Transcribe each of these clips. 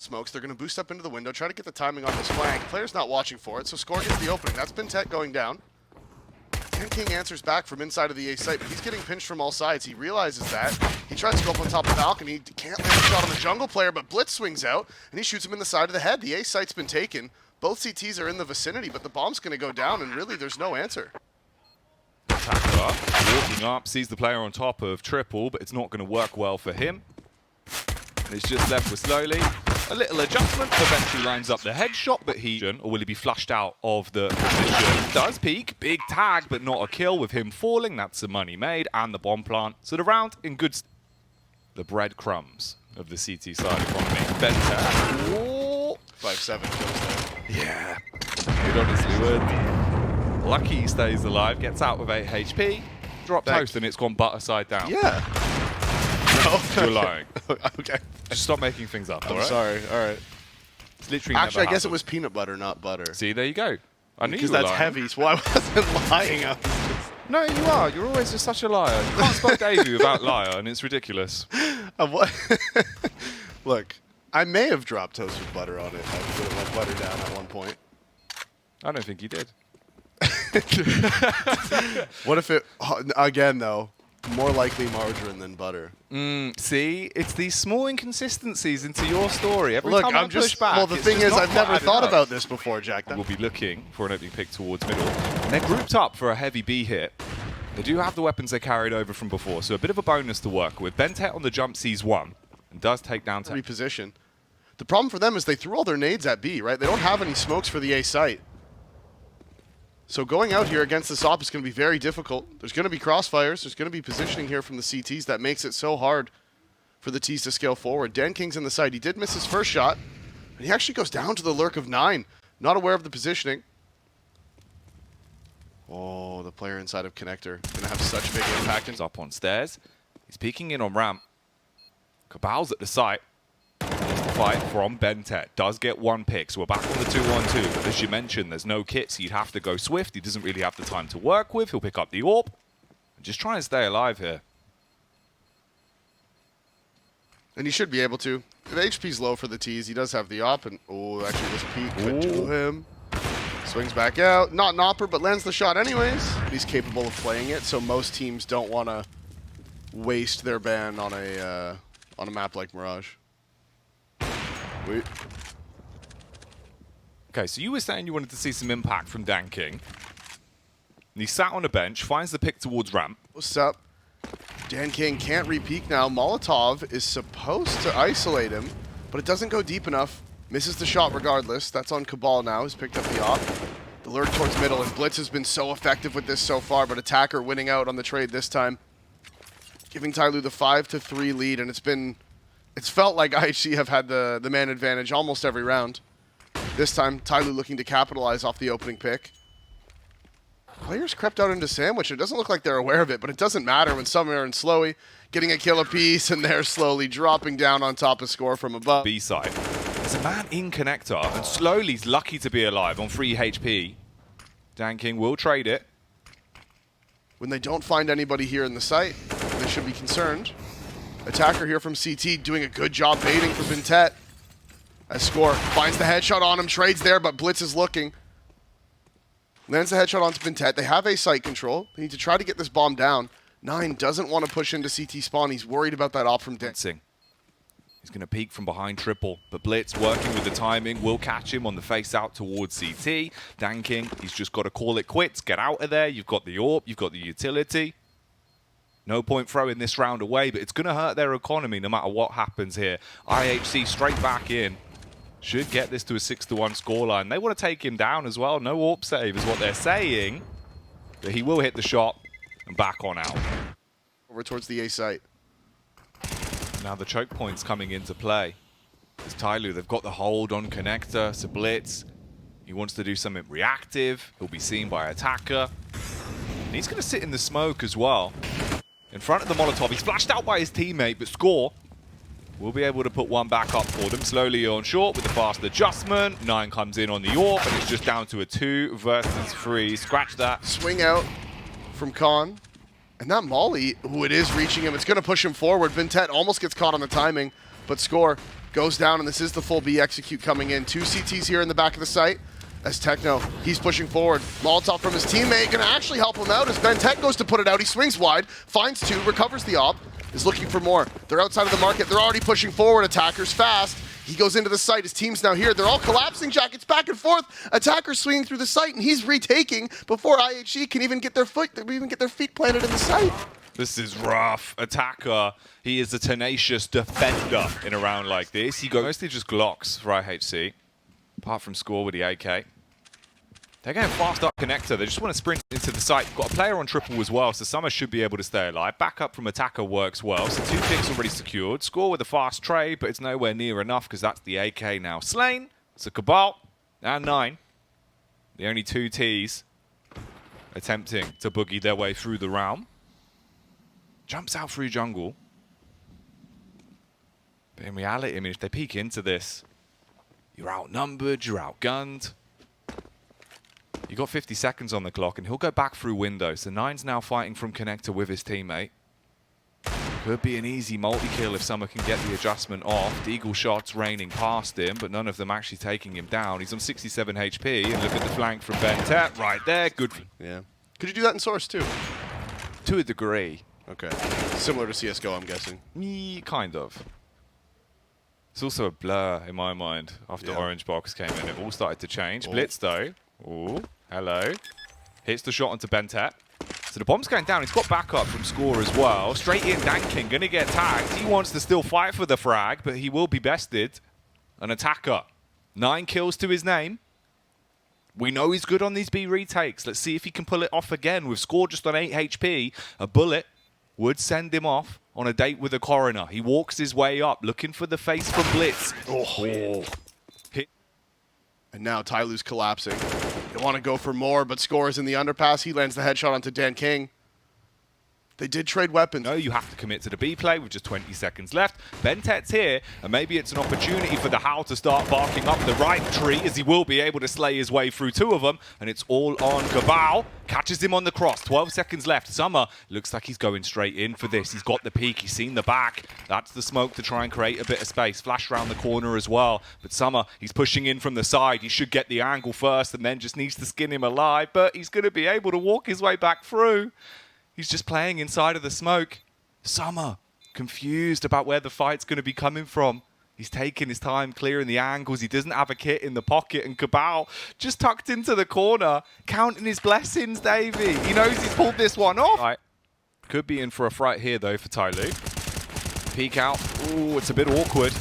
Smokes, they're going to boost up into the window, try to get the timing on this flank. Player's not watching for it, so Score gets the opening. That's bymas going down. King answers back from inside of the A site, but he's getting pinched from all sides. He realizes that. He tries to go up on top of balcony. He can't land a shot on the jungle player, but Blitz swings out, and he shoots him in the side of the head. The A site's been taken. Both CTs are in the vicinity, but the bomb's going to go down, and really there's no answer. Attacker walking up, sees the player on top of triple, but it's not going to work well for him. And it's just left with slowly. A little adjustment, eventually lines up the headshot, but or will he be flushed out of the position? Does peek, big tag, but not a kill with him falling. That's the money made, and the bomb plant. So the round in good the breadcrumbs of the CT side economy. bymas. 5-7 kills there. Yeah, it honestly would. Lucky he stays alive, gets out with 8 HP, drop toast, and it's gone butter side down. Yeah. No. You're lying. Okay. Just stop making things up, I'm alright? sorry, alright. It's literally Actually, I never guess it happened. was peanut butter, not butter. See, there you go. I knew you Because were that's lying. heavy, so I wasn't lying. I was just... No, you are. You're always just such a liar. You can't spell Davey without liar, and it's ridiculous. What? Look, I may have dropped toast with butter on it. I put it like butter down at one point. I don't think you did. What if it, again though, more likely margarine than butter? See, it's these small inconsistencies into your story. Every Look, time I I'm just, push back, well, the it's thing just is, not I've never quite thought enough. about this before, Jack. We'll be looking for an opening pick towards middle. And they're grouped up for a heavy B hit. They do have the weapons they carried over from before, so a bit of a bonus to work with. bymas on the jump sees one and does take down 10. Reposition. The problem for them is they threw all their nades at B, right? They don't have any smokes for the A site. So going out here against this op is going to be very difficult. There's going to be crossfires. There's going to be positioning here from the CTs that makes it so hard for the Ts to scale forward. King's in the side. He did miss his first shot, and he actually goes down to the lurk of 9. Not aware of the positioning. Oh, the player inside of Connector. Going to have such big impact. He's up on stairs. He's peeking in on ramp. Cabal's at the site. Fight from bymas. Does get one pick, so we're back on the 2-1-2. But as you mentioned, there's no kit, so you'd have to go swift. He doesn't really have the time to work with. He'll pick up the AWP and just try and stay alive here. And he should be able to. The HP's low for the Ts. He does have the op, and oh, actually this peek could do him. Swings back out. Not an opper, but lands the shot anyways. He's capable of playing it, so most teams don't want to waste their ban on a map like Mirage. Wait. Okay, so you were saying you wanted to see some impact from King. And he sat on a bench, finds the pick towards ramp. What's up? King can't re-peek now. Molotov is supposed to isolate him, but it doesn't go deep enough. Misses the shot regardless. That's on Cabal now. He's picked up the op. The lurk towards middle, and Blitz has been so effective with this so far, but Attacker winning out on the trade this time. Giving TYLOO the 5-3 lead, and it's felt like IHC have had the man advantage almost every round. This time, TYLOO looking to capitalize off the opening pick. Players crept out into Sandwich. It doesn't look like they're aware of it, but it doesn't matter when some are in Slowy, getting a kill apiece, and they're slowly dropping down on top of Score from above. B side. There's a man in Connector, and slowly he's lucky to be alive on 3 HP. King will trade it. When they don't find anybody here in the site, they should be concerned. Attacker here from CT doing a good job baiting for bymas. As Score finds the headshot on him, trades there, but Blitz is looking. Lands the headshot onto bymas. They have a site control. They need to try to get this bomb down. 9 doesn't want to push into CT spawn. He's worried about that op from Dancing. He's going to peek from behind triple, but Blitz working with the timing will catch him on the face out towards CT. King, he's just got to call it quits, get out of there. You've got the AWP, you've got the utility. No point throwing this round away, but it's going to hurt their economy no matter what happens here. IHC straight back in. Should get this to a 6-1 scoreline. They want to take him down as well. No AWP save is what they're saying. But he will hit the shot and back on out. over towards the A site. Now the choke point's coming into play. It's TYLOO, they've got the hold on Connector, so Blitz. He wants to do something reactive. He'll be seen by Attacker. And he's going to sit in the smoke as well. In front of the Molotov. He's flashed out by his teammate, but Score will be able to put one back up for them. Slowly on short with the fast adjustment. 9 comes in on the AWP, and it's just down to a 2 versus 3. Scratch that. Swing out from Khan. And that Molly, who it is reaching him, it's going to push him forward. bymas almost gets caught on the timing, but Score goes down, and this is the full B execute coming in. 2 CTs here in the back of the site. As Techno, he's pushing forward. Molotov from his teammate, gonna actually help him out as BenTech goes to put it out. He swings wide, finds 2, recovers the op, is looking for more. They're outside of the market. They're already pushing forward. Attackers fast. He goes into the site. His team's now here. They're all collapsing. Jackets back and forth. Attackers swinging through the site, and he's retaking before IHC can even get their feet planted in the site. This is rough. Attacker, he is a tenacious defender in a round like this. He goes mostly just Glocks for IHC, apart from score with the AK. They're going fast up connector. They just want to sprint into the site. Got a player on triple as well, so Summer should be able to stay alive. Backup from Attacker works well, so 2 picks already secured. Score with a fast trade, but it's nowhere near enough because that's the AK now. Slain, it's a Cabal, and 9. The only 2 Ts attempting to boogie their way through the round. Jumps out through jungle. But in reality, I mean, if they peek into this, you're outnumbered, you're outgunned. You got 50 seconds on the clock, and he'll go back through window. So 9's now fighting from connector with his teammate. Could be an easy multi-kill if Summer can get the adjustment off. Deagle shots raining past him, but none of them actually taking him down. He's on 67 HP, and look at the flank from BenTech right there. Good. Yeah. Could you do that in Source too? To a degree. Okay. Similar to CSGO, I'm guessing. Kind of. It's also a blur in my mind after Orange Box came in. It all started to change. Oh. Blitz though. Ooh, hello. Hits the shot onto BenTech. So the bomb's going down. He's got backup from score as well. Straight in, Danking, going to get tagged. He wants to still fight for the frag, but he will be bested. An Attacker. 9 kills to his name. We know he's good on these B retakes. Let's see if he can pull it off again. With score just on 8 HP, a bullet would send him off on a date with a coroner. He walks his way up, looking for the face from Blitz. Oh. And now TYLOO's collapsing. They want to go for more, but Score is in the underpass. He lands the headshot onto Dan King. They did trade weapons. No, you have to commit to the B play with just 20 seconds left. BenTech's here, and maybe it's an opportunity for the Howl to start barking up the right tree, as he will be able to slay his way through 2 of them, and it's all on Cabal. Catches him on the cross. 12 seconds left. Summer looks like he's going straight in for this. He's got the peek. He's seen the back. That's the smoke to try and create a bit of space. Flash around the corner as well. But Summer, he's pushing in from the side. He should get the angle first and then just needs to skin him alive, but he's going to be able to walk his way back through. He's just playing inside of the smoke. Summer, confused about where the fight's going to be coming from. He's taking his time clearing the angles. He doesn't have a kit in the pocket. And Cabal just tucked into the corner, counting his blessings, Davey. He knows he's pulled this one off. Right. Could be in for a fright here, though, for TYLOO. Peek out. Ooh, it's a bit awkward.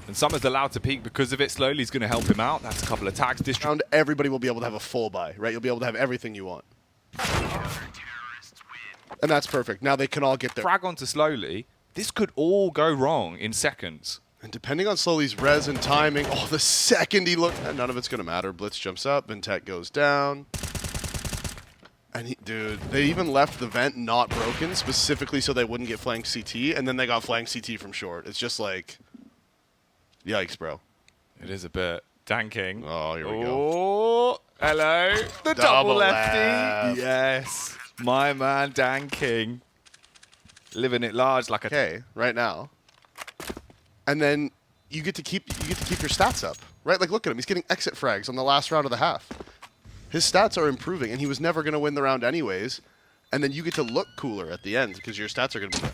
And Summer's allowed to peek because of it. Slowly is going to help him out. That's a couple of tags. Round, everybody will be able to have a full buy, right? You'll be able to have everything you want. And that's perfect. Now they can all get their frag onto Slowly. This could all go wrong in seconds. And depending on Slowly's res and timing, the second he looks, none of it's going to matter. Blitz jumps up, BenTech goes down. And dude, they even left the vent not broken specifically so they wouldn't get flanked CT, and then they got flanked CT from short. It's just like, yikes, bro. It is a bit. Danking. Oh, here we go. Oh, hello. The double lefty. Left. Yes. My man, Danking. Living it large like a... Okay, right now. And then you get to keep your stats up, right? Like, look at him. He's getting exit frags on the last round of the half. His stats are improving, and he was never going to win the round anyways. And then you get to look cooler at the end because your stats are going to be...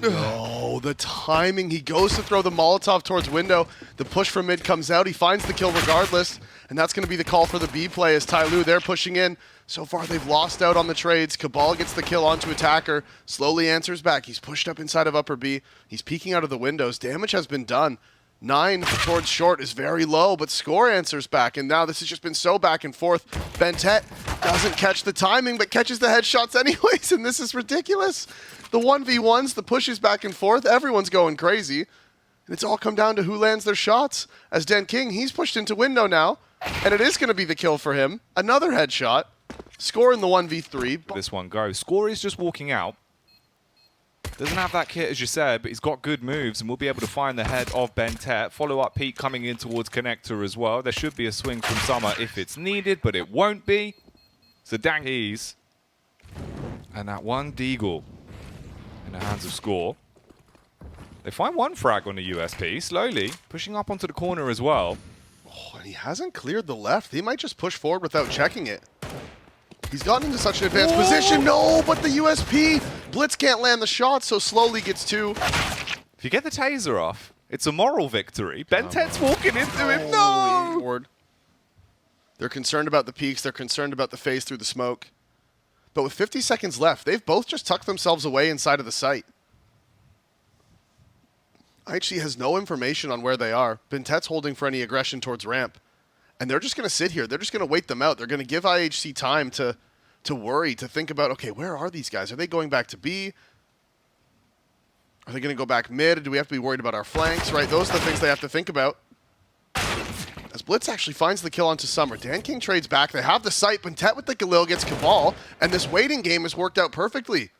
No, the timing. He goes to throw the Molotov towards window. The push from mid comes out. He finds the kill regardless. And that's going to be the call for the B play as TYLOO, they're pushing in. So far, they've lost out on the trades. Cabal gets the kill onto Attacker. Slowly answers back. He's pushed up inside of upper B. He's peeking out of the windows. Damage has been done. 9 towards short is very low, but Score answers back. And now this has just been so back and forth. BenTech doesn't catch the timing, but catches the headshots anyways. And this is ridiculous. The 1v1s, the pushes back and forth, everyone's going crazy. And it's all come down to who lands their shots. As Dan King, he's pushed into window now. And it is going to be the kill for him. Another headshot. Score in the 1v3. This one goes. Score is just walking out. Doesn't have that kit, as you said, but he's got good moves and will be able to find the head of BenTech. Follow-up peek coming in towards connector as well. There should be a swing from Summer if it's needed, but it won't be. So dang he's. And that one deagle in the hands of Score. They find one frag on the USP, slowly pushing up onto the corner as well. Oh, and he hasn't cleared the left. He might just push forward without checking it. He's gotten into such an advanced position. No, but the USP. Blitz can't land the shot, so slowly gets two. If you get the taser off, it's a moral victory. Bentet's walking into him. No! Lord. They're concerned about the peaks. They're concerned about the phase through the smoke. But with 50 seconds left, they've both just tucked themselves away inside of the site. IHC has no information on where they are. Bentet's holding for any aggression towards ramp. And they're just going to sit here. They're just going to wait them out. They're going to give IHC time to worry, to think about, okay, where are these guys? Are they going back to B? Are they going to go back mid? Do we have to be worried about our flanks, right? Those are the things they have to think about. As Blitz actually finds the kill onto Summer. DanKing trades back. They have the site. Bentet with the Galil gets Cabal. And this waiting game has worked out perfectly.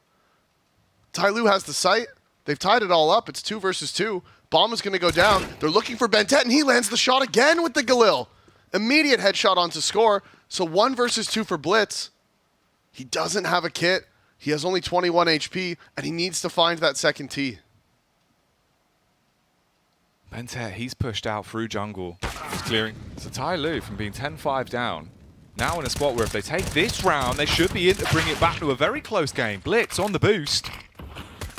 TYLOO has the site. They've tied it all up. It's 2 versus 2. Bomb is going to go down. They're looking for Bentet, and he lands the shot again with the Galil. Immediate headshot onto score. So 1 versus 2 for Blitz. He doesn't have a kit. He has only 21 HP, and he needs to find that second T. Bentet, he's pushed out through jungle. He's clearing. So TYLOO from being 10-5 down, now in a spot where if they take this round, they should be in to bring it back to a very close game. Blitz on the boost.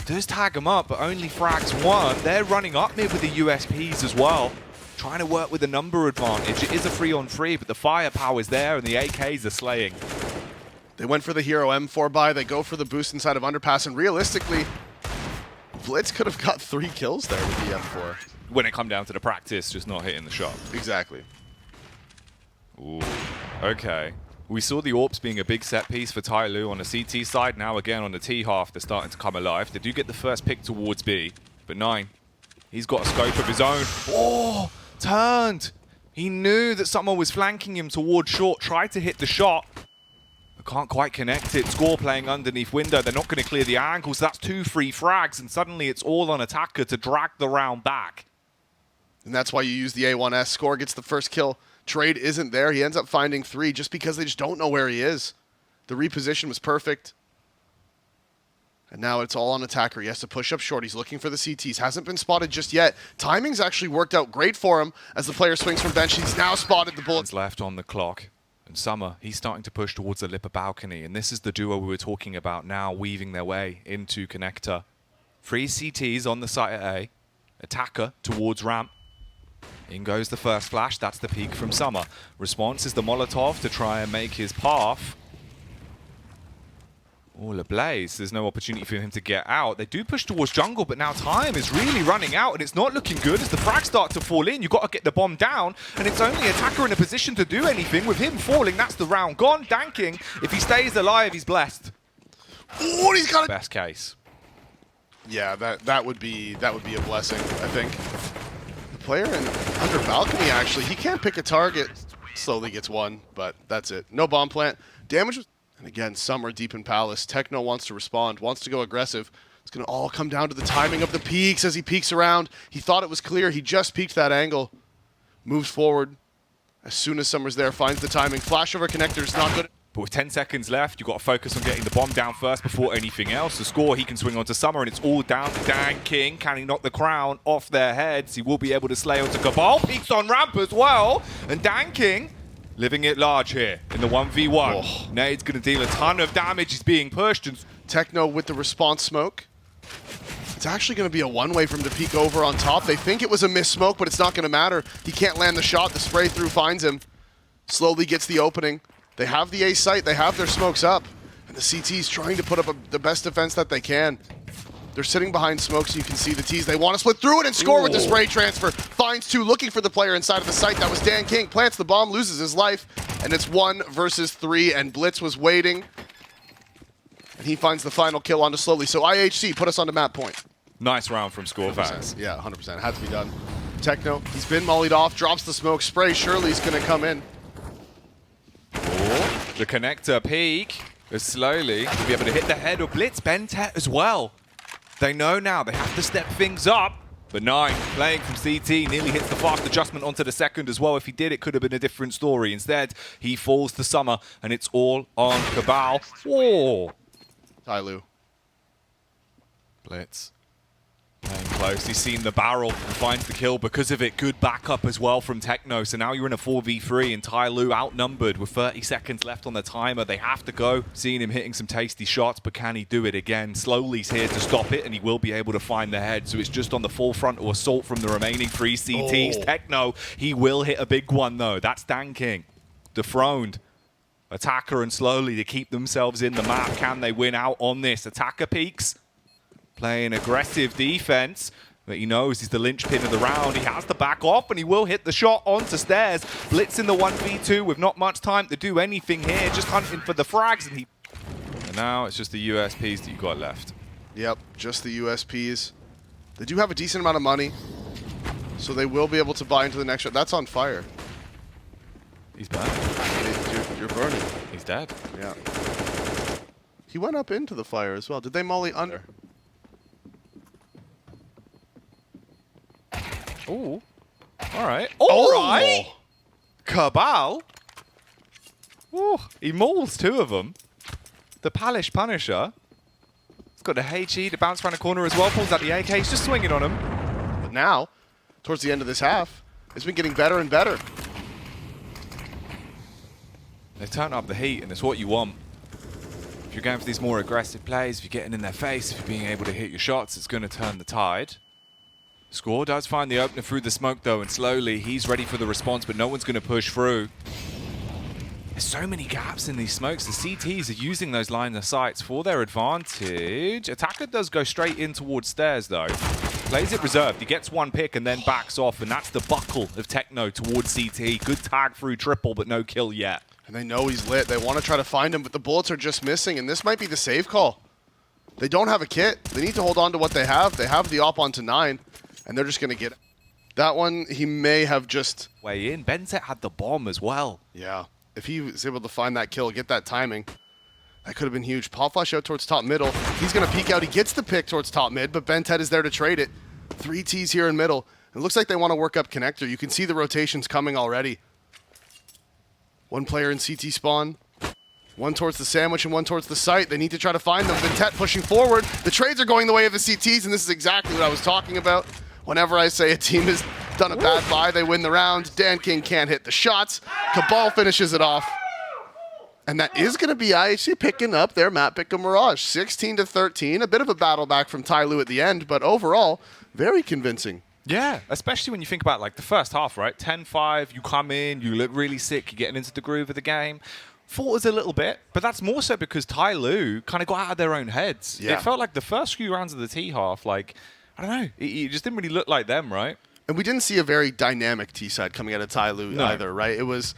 Does tag him up, but only frags 1. They're running up mid with the USPs as well. Trying to work with the number advantage. It is a 3-on-3, but the firepower is there, and the AKs are slaying. They went for the hero M4 buy. They go for the boost inside of Underpass, and realistically, Blitz could have got 3 kills there with the M4. When it come down to the practice, just not hitting the shot. Exactly. Ooh, okay. We saw the AWPs being a big set piece for TYLOO on the CT side. Now again on the T half, they're starting to come alive. They do get the first pick towards B, but 9, he's got a scope of his own. Oh, turned. He knew that someone was flanking him towards short, tried to hit the shot, but can't quite connect it. Score playing underneath window. They're not going to clear the angle, so that's 2 free frags, and suddenly it's all on attacker to drag the round back. And that's why you use the A1S. Score gets the first kill. Trade isn't there. He ends up finding 3 just because they just don't know where he is. The reposition was perfect. And now it's all on attacker. He has to push up short. He's looking for the CTs. Hasn't been spotted just yet. Timing's actually worked out great for him as the player swings from bench. He's now spotted the bullets. Left on the clock. And Summer, he's starting to push towards the lip of balcony. And this is the duo we were talking about now weaving their way into connector. 3 CTs on the site at A. Attacker towards ramp. In goes the first flash. That's the peak from Summer. Response is the Molotov to try and make his path. All ablaze. There's no opportunity for him to get out. They do push towards jungle, but now time is really running out, and it's not looking good as the frags start to fall in. You've got to get the bomb down, and it's only attacker in a position to do anything. With him falling, that's the round gone. DanKing, if he stays alive, he's blessed. Oh, he's got it. Best case. Yeah, that would be a blessing, I think. The player under balcony, actually, he can't pick a target. Slowly gets 1, but that's it. No bomb plant. Damage was... And again, Summer deep in Palace. Techno wants to respond, wants to go aggressive. It's going to all come down to the timing of the peaks as he peeks around. He thought it was clear. He just peeked that angle. Moves forward. As soon as Summer's there, finds the timing. Flash over connector is not good. But with 10 seconds left, you've got to focus on getting the bomb down first before anything else. The score, he can swing onto Summer, and it's all down to DanKing. Can he knock the crown off their heads? He will be able to slay onto Cabal. Peeks on ramp as well. And DanKing living it large here in the 1v1. Oh. Nade's going to deal a ton of damage. He's being pushed. And Techno with the response smoke. It's actually going to be a one-way from the peak over on top. They think it was a missed smoke, but it's not going to matter. He can't land the shot. The spray through finds him. Slowly gets the opening. They have the A site. They have their smokes up. And the CT's trying to put up the best defense that they can. They're sitting behind smoke so you can see the T's. They want to split through it and score with the spray transfer. Finds 2, looking for the player inside of the site. That was DanKing. Plants the bomb, loses his life. And it's 1 versus 3, and Blitz was waiting. And he finds the final kill onto Slowly. So IHC, put us on to map point. Nice round from Score fans. Yeah, 100%. Had to be done. Techno, he's been mollied off, drops the smoke spray. Shirley's going to come in. Oh, the connector peak is slowly to be able to hit the head of Blitz. Bentet as well. They know now they have to step things up. But 9 playing from CT nearly hits the fast adjustment onto the second as well. If he did, it could have been a different story. Instead, he falls to Summer, and it's all on Cabal. Whoa. TYLOO. Blitz playing close. He's seen the barrel and finds the kill because of it. Good backup as well from Techno. So now you're in a 4v3 and TYLOO outnumbered with 30 seconds left on the timer. They have to go. Seeing him hitting some tasty shots, but can he do it again? Slowly's here to stop it, and he will be able to find the head. So it's just on the full frontal assault from the remaining 3 CTs. Oh. Techno, he will hit a big one though. That's Danking. Dethroned. Attacker and Slowly to keep themselves in the map. Can they win out on this? Attacker peeks. Playing aggressive defense, but he knows he's the linchpin of the round. He has to back off, and he will hit the shot onto stairs. Blitz in the 1v2 with not much time to do anything here, just hunting for the frags. And now it's just the USPs that you got left. Yep, just the USPs. They do have a decent amount of money, so they will be able to buy into the next shot. That's on fire. He's burning. You're burning. He's dead. Yeah. He went up into the fire as well. Did they molly under? Ooh. All right. All right. Cabal. Ooh. He mauls 2 of them. The Palish Punisher. He's got the HE to bounce around the corner as well. Pulls out the AK. He's just swinging on him. But now, towards the end of this half, it's been getting better and better. They've turned up the heat, and it's what you want. If you're going for these more aggressive plays, if you're getting in their face, if you're being able to hit your shots, it's going to turn the tide. Score does find the opener through the smoke, though, and Slowly, he's ready for the response, but no one's going to push through. There's so many gaps in these smokes. The CTs are using those line of sights for their advantage. Attacker does go straight in towards stairs, though. Plays it reserved. He gets 1 pick and then backs off, and that's the buckle of Techno towards CT. Good tag through triple, but no kill yet. And they know he's lit. They want to try to find him, but the bullets are just missing, and this might be the save call. They don't have a kit. They need to hold on to what they have. They have the op onto 9, and they're just going to get it. That one, he may have just... Way in. Benzet had the bomb as well. Yeah. If he was able to find that kill, get that timing, that could have been huge. Paul flash out towards top middle. He's going to peek out. He gets the pick towards top mid, but Bentet is there to trade it. 3 Ts here in middle. It looks like they want to work up connector. You can see the rotations coming already. 1 player in CT spawn. 1 towards the sandwich and 1 towards the site. They need to try to find them. Bentet pushing forward. The trades are going the way of the CTs, and this is exactly what I was talking about. Whenever I say a team has done a bad buy, they win the round. Dan King can't hit the shots. Cabal finishes it off. And that is going to be IHC picking up their map pick of Mirage. 16-13. A bit of a battle back from TYLOO at the end, but overall, very convincing. Yeah, especially when you think about like the first half, right? 10-5, you come in, you look really sick, you're getting into the groove of the game. Falters a little bit, but that's more so because TYLOO kind of got out of their own heads. Yeah. It felt like the first few rounds of the T half, like, I don't know, it just didn't really look like them, right? And we didn't see a very dynamic T side coming out of TYLOO either, right? It was